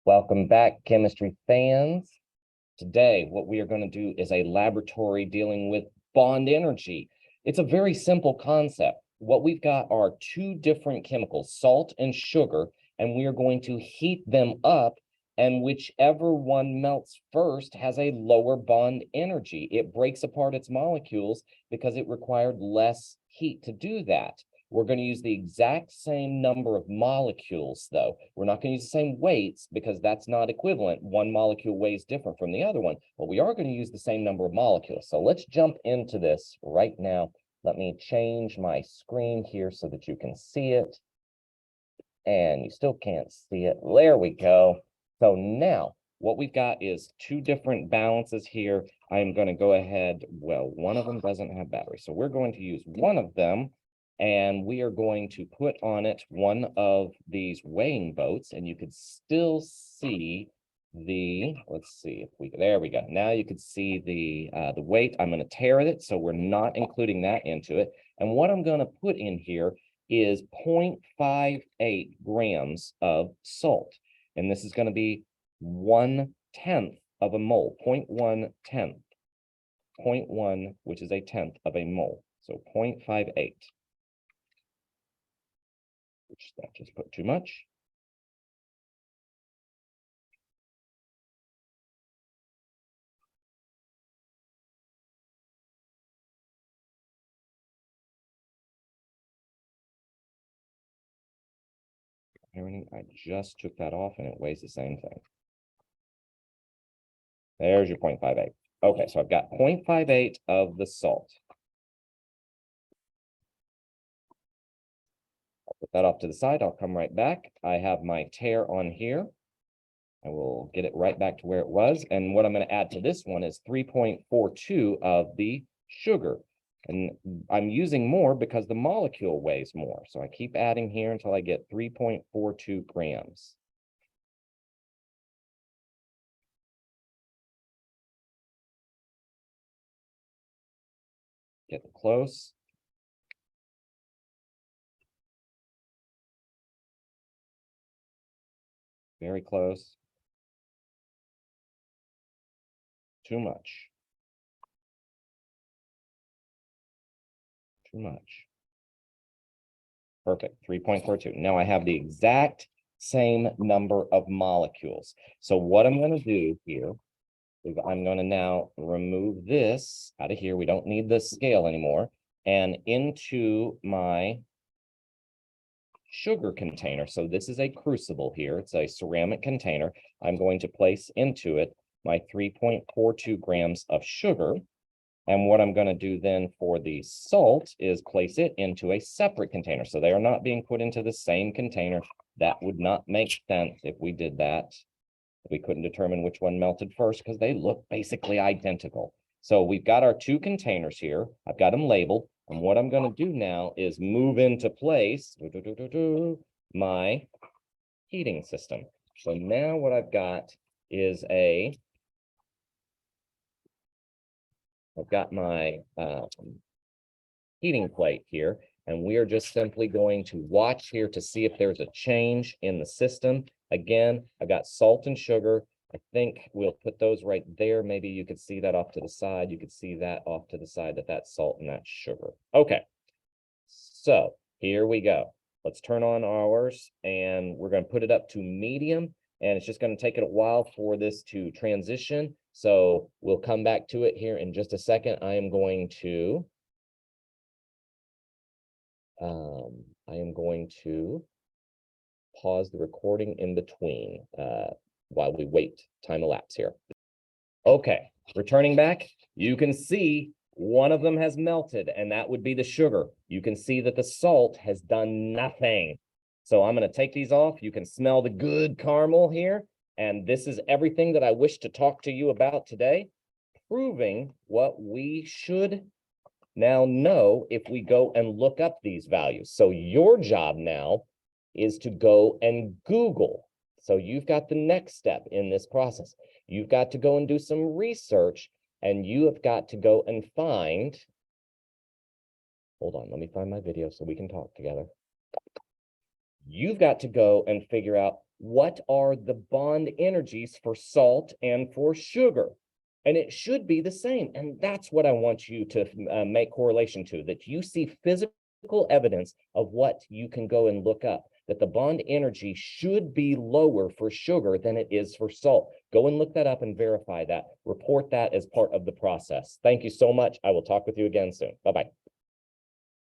Welcome back, chemistry fans. Today, what we are going to do is a laboratory dealing with bond energy. It's a very simple concept. What we've got are two different chemicals, salt and sugar, and we are going to heat them up, and whichever one melts first has a lower bond energy. It breaks apart its molecules because it required less heat to do that. We're going to use the exact same number of molecules, though. We're not going to use the same weights because that's not equivalent. One molecule weighs different from the other one, but we are going to use the same number of molecules. So let's jump into this right now. Let me change my screen here so that you can see it. And you still can't see it. There we go. So now what we've got is two different balances here. I'm going to go ahead. Well, one of them doesn't have battery, so we're going to use one of them. And we are going to put on it one of these weighing boats, and you could still see the, let's see if we, there we go. Now you could see the weight. I'm going to tare it, so we're not including that into it. And what I'm going to put in here is 0.58 grams of salt. And this is going to be 1/10 of a mole, 0.1 tenth, 0.1, which is a tenth of a mole. So 0.58. Which that just put too much. I just took that off and it weighs the same thing. There's your 0.58. Okay, so I've got 0.58 of the salt. I'll put that off to the side. I'll come right back. I have my tare on here. I will get it right back to where it was. And what I'm going to add to this one is 3.42 of the sugar. And I'm using more because the molecule weighs more. So I keep adding here until I get 3.42 grams. Get close. Very close. Too much. Too much. Perfect, 3.42. Now I have the exact same number of molecules. So what I'm going to do here is I'm going to now remove this out of here. We don't need the scale anymore. And into my sugar container. So this is a crucible here. It's a ceramic container. I'm going to place into it my 3.42 grams of sugar. And what I'm going to do then for the salt is place it into a separate container. So they are not being put into the same container. That would not make sense if we did that. We couldn't determine which one melted first because they look basically identical. So we've got our two containers here. I've got them labeled. And what I'm going to do now is move into place my heating system. So now what I've got is I've got my heating plate here, and we are just simply going to watch here to see if there's a change in the system. Again, I've got salt and sugar. I think we'll put those right there. Maybe you could see that off to the side. You could see that off to the side, that's salt and that's sugar. Okay, so here we go. Let's turn on ours, and we're going to put it up to medium, and it's just going to take it a while for this to transition. So we'll come back to it here in just a second. I am going to pause the recording in between while we wait. Time elapse here. Okay, returning back, you can see one of them has melted, and that would be the sugar. You can see that the salt has done nothing. So I'm going to take these off. You can smell the good caramel here. And this is everything that I wish to talk to you about today, proving what we should now know if we go and look up these values. So your job now is to go and Google. So you've got the next step in this process. You've got to go and do some research, and you have got to go and find, hold on, let me find my video so we can talk together. You've got to go and figure out what are the bond energies for salt and for sugar. And it should be the same. And that's what I want you to make correlation to, that you see physical evidence of what you can go and look up, that the bond energy should be lower for sugar than it is for salt. Go and look that up and verify that. Report that as part of the process. Thank you so much. I will talk with you again soon. Bye-bye.